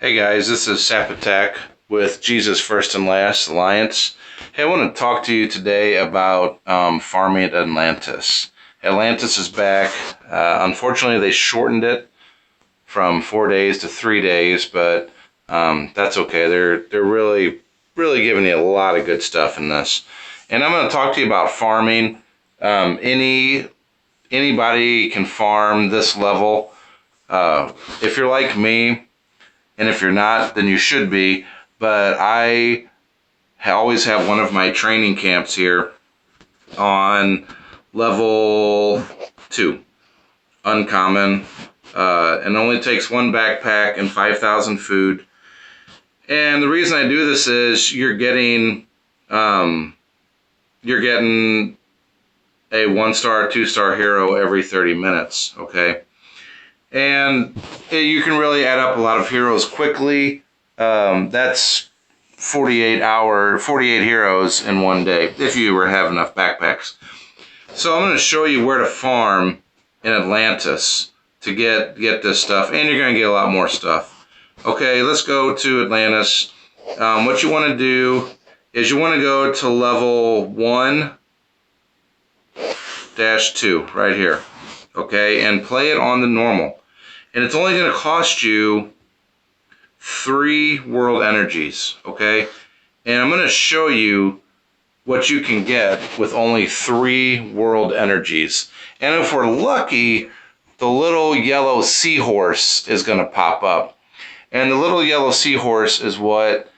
Hey guys, this is Sap Attack with Jesus First and Last Alliance. Hey, I want to talk to you today about farming at Atlantis. Atlantis is back. Unfortunately, they shortened it from 4 days to 3 days, but that's okay. They're really giving you a lot of good stuff in this. And I'm going to talk to you about farming. Anybody can farm this level. If you're like me, and if you're not, then you should be. But I always have one of my training camps here on level 2, uncommon. It only takes one backpack and 5,000 food. And the reason I do this is you're getting a 1-star, 2-star hero every 30 minutes, okay? And you can really add up a lot of heroes quickly. That's 48 heroes in one day, if you ever have enough backpacks. So I'm going to show you where to farm in Atlantis to get this stuff, and you're going to get a lot more stuff. Okay, let's go to Atlantis. What you want to do is you want to go to level 1-2 right here, okay, and play it on the normal. And it's only going to cost you 3 world energies, okay? And I'm going to show you what you can get with only 3 world energies. And if we're lucky, the little yellow seahorse is going to pop up. And the little yellow seahorse is what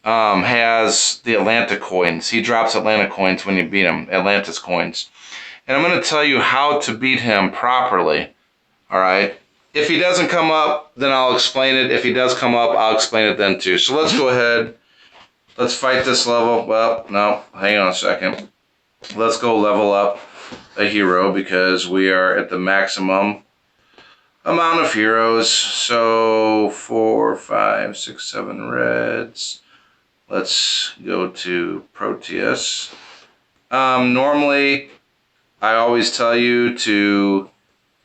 has the Atlanta coins. He drops Atlanta coins when you beat him, Atlantis coins. And I'm going to tell you how to beat him properly, all right? If he doesn't come up, then I'll explain it. If he does come up, I'll explain it then too. So let's go ahead. Let's fight this level. Well, no, hang on a second. Let's go level up a hero because we are at the maximum amount of heroes. So 4, 5, 6, 7 reds. Let's go to Proteus. Normally, I always tell you to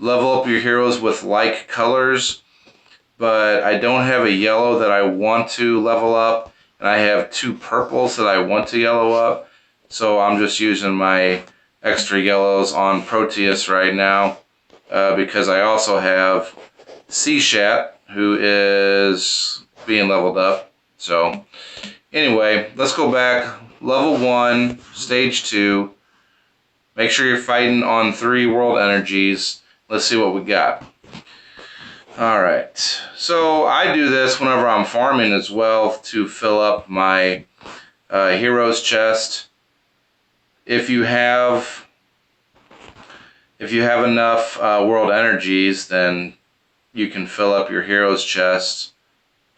level up your heroes with like colors, but I don't have a yellow that I want to level up, and I have 2 purples that I want to yellow up, so I'm just using my extra yellows on Proteus right now, because I also have Seashat, who is being leveled up. So anyway, let's go back. Level 1, stage 2. Make sure you're fighting on 3 world energies. Let's see what we got. Alright, so I do this whenever I'm farming as well to fill up my heroes chest. If you have enough world energies, then you can fill up your heroes chest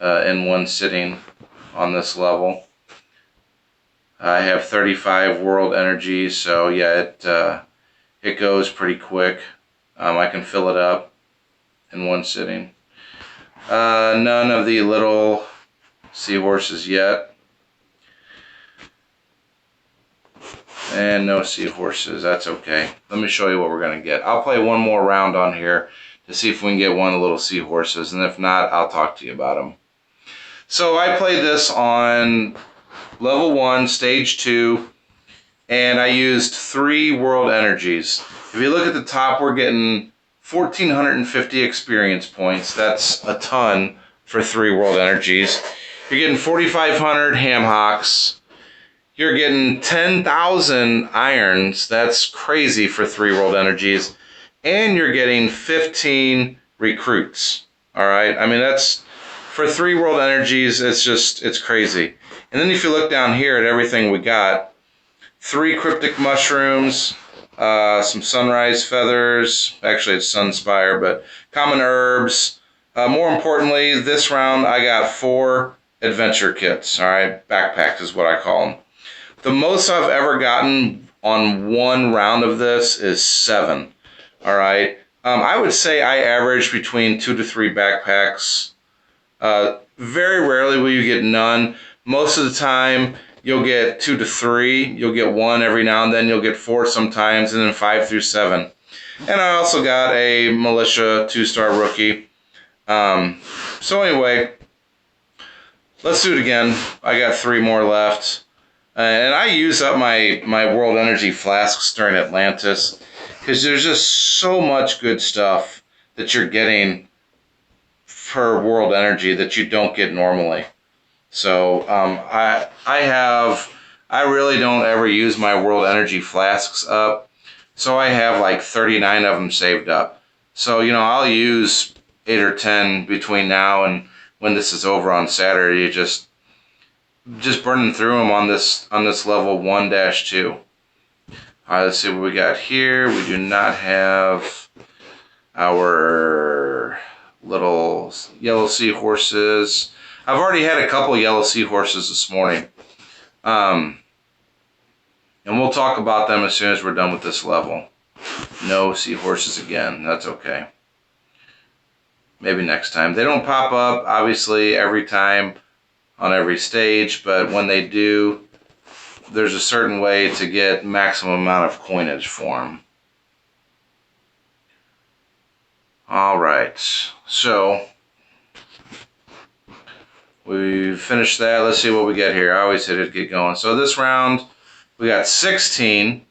in one sitting on this level. I have 35 world energies, so yeah, it goes pretty quick. I can fill it up in one sitting. None of the little seahorses yet. And no seahorses, that's okay. Let me show you what we're going to get. I'll play one more round on here to see if we can get one of the little seahorses, and if not, I'll talk to you about them. So I played this on level 1, stage 2, and I used 3 world energies. If you look at the top, we're getting 1,450 experience points. That's a ton for 3 world energies. You're getting 4,500 ham hocks. You're getting 10,000 irons. That's crazy for 3 world energies. And you're getting 15 recruits. All right? I mean, that's, for 3 world energies, it's crazy. And then if you look down here at everything we got, 3 cryptic mushrooms, some sunrise feathers, actually it's sunspire, but common herbs. More importantly, this round I got 4 adventure kits, alright, backpacks is what I call them. The most I've ever gotten on one round of this is 7, alright. I would say I average between 2 to 3 backpacks. Very rarely will you get none. Most of the time, you'll get 2 to 3. You'll get 1 every now and then. You'll get 4 sometimes, and then 5 through 7. And I also got a militia 2-star rookie. So anyway, let's do it again. I got 3 more left. And I use up my world energy flasks during Atlantis because there's just so much good stuff that you're getting for world energy that you don't get normally. So I really don't ever use my world energy flasks up. So I have like 39 of them saved up. So I'll use 8 or 10 between now and when this is over on Saturday. Just burning through them on this level 1-2. All right, let's see what we got here. We do not have our little yellow seahorses. I've already had a couple yellow seahorses this morning. And we'll talk about them as soon as we're done with this level. No seahorses again. That's okay. Maybe next time. They don't pop up, obviously, every time on every stage, but when they do, there's a certain way to get maximum amount of coinage for them. Alright, so we finished that. Let's see what we get here. I always hit it, get going. So this round, we got 16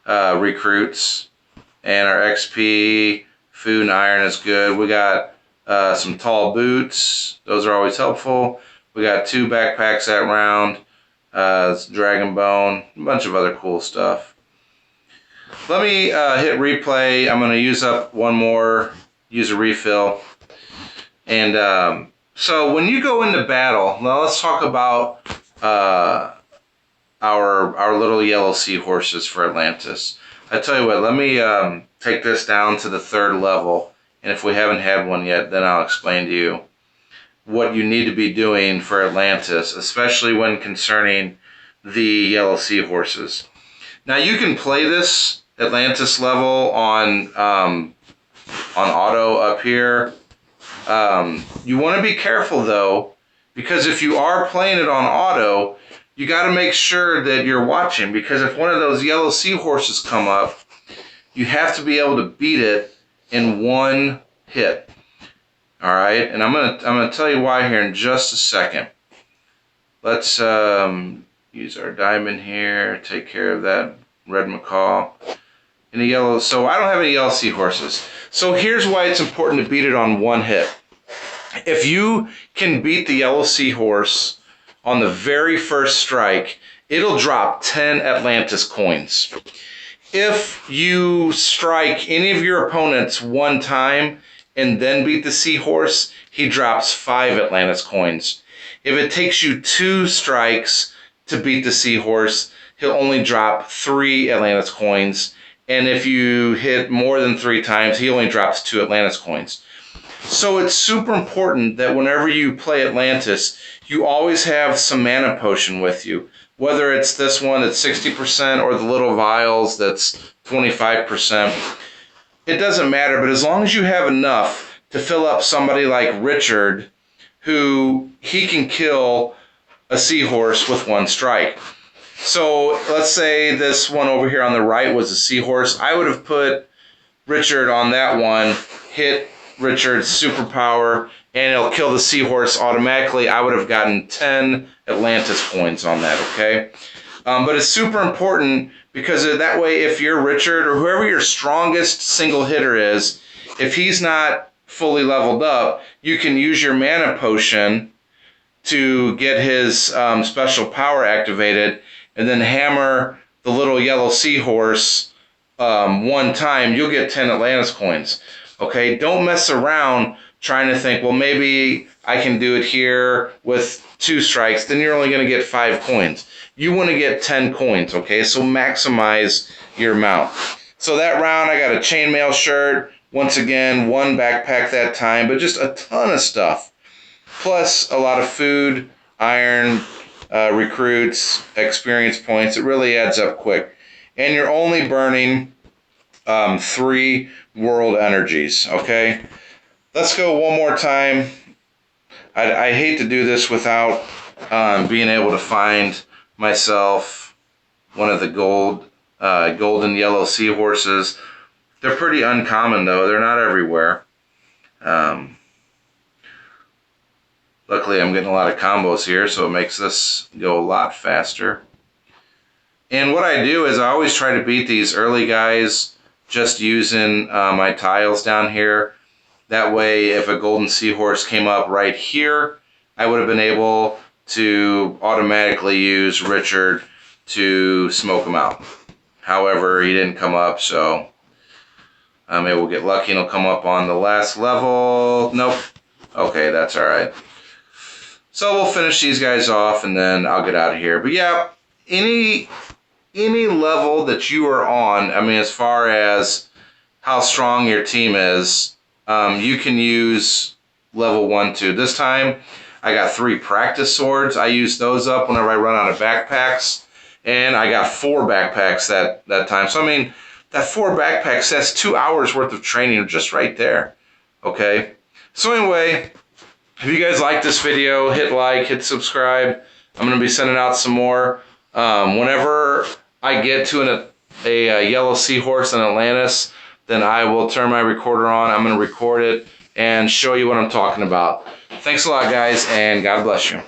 recruits, and our XP, food, and iron is good. We got some tall boots. Those are always helpful. We got 2 backpacks that round. Dragon bone, a bunch of other cool stuff. Let me hit replay. I'm going to use up one more, use a refill. And so when you go into battle, now let's talk about our little yellow seahorses for Atlantis. I tell you what, let me take this down to the 3rd level, and if we haven't had one yet, then I'll explain to you what you need to be doing for Atlantis, especially when concerning the yellow seahorses. Now you can play this Atlantis level on auto up here. You want to be careful though, because if you are playing it on auto, you got to make sure that you're watching, because if one of those yellow seahorses come up, you have to be able to beat it in one hit. All right, and I'm gonna tell you why here in just a second. Let's use our diamond here. Take care of that red macaw. And the yellow. So I don't have any yellow seahorses. So here's why it's important to beat it on one hit. If you can beat the yellow seahorse on the very first strike, it'll drop 10 Atlantis coins. If you strike any of your opponents one time and then beat the seahorse, he drops 5 Atlantis coins. If it takes you 2 strikes to beat the seahorse, he'll only drop 3 Atlantis coins. And if you hit more than 3 times, he only drops 2 Atlantis coins. So it's super important that whenever you play Atlantis, you always have some mana potion with you. Whether it's this one that's 60% or the little vials that's 25%. It doesn't matter, but as long as you have enough to fill up somebody like Richard, who he can kill a seahorse with 1 strike. So let's say this one over here on the right was a seahorse. I would have put Richard on that one, hit Richard's superpower, and it'll kill the seahorse automatically. I would have gotten 10 Atlantis coins on that, okay? But it's super important because that way if you're Richard or whoever your strongest single hitter is, if he's not fully leveled up, you can use your mana potion to get his special power activated and then hammer the little yellow seahorse one time. You'll get 10 Atlantis coins. Okay, don't mess around trying to think, well, maybe I can do it here with 2 strikes. Then you're only going to get 5 coins. You want to get 10 coins, okay? So maximize your amount. So that round, I got a chainmail shirt. Once again, 1 backpack that time, but just a ton of stuff. Plus a lot of food, iron, recruits, experience points. It really adds up quick. And you're only burning 3 world energies, okay? Let's go one more time. I hate to do this without being able to find myself one of the golden yellow seahorses. They're pretty uncommon though. They're not everywhere. Luckily, I'm getting a lot of combos here, so it makes this go a lot faster. And what I do is I always try to beat these early guys just using my tiles down here. That way, if a golden seahorse came up right here, I would have been able to automatically use Richard to smoke him out. However, he didn't come up, so maybe we'll get lucky and he'll come up on the last level. Nope. Okay, that's all right. So we'll finish these guys off, and then I'll get out of here. But yeah, any level that you are on, I mean, as far as how strong your team is, you can use level 1, 2. This time, I got 3 practice swords. I use those up whenever I run out of backpacks, and I got 4 backpacks that time. So I mean, that 4 backpacks, that's 2 hours worth of training just right there. Okay. So anyway, if you guys like this video, hit like, hit subscribe. I'm going to be sending out some more. Whenever I get to a yellow seahorse in Atlantis, then I will turn my recorder on. I'm going to record it and show you what I'm talking about. Thanks a lot, guys, and God bless you.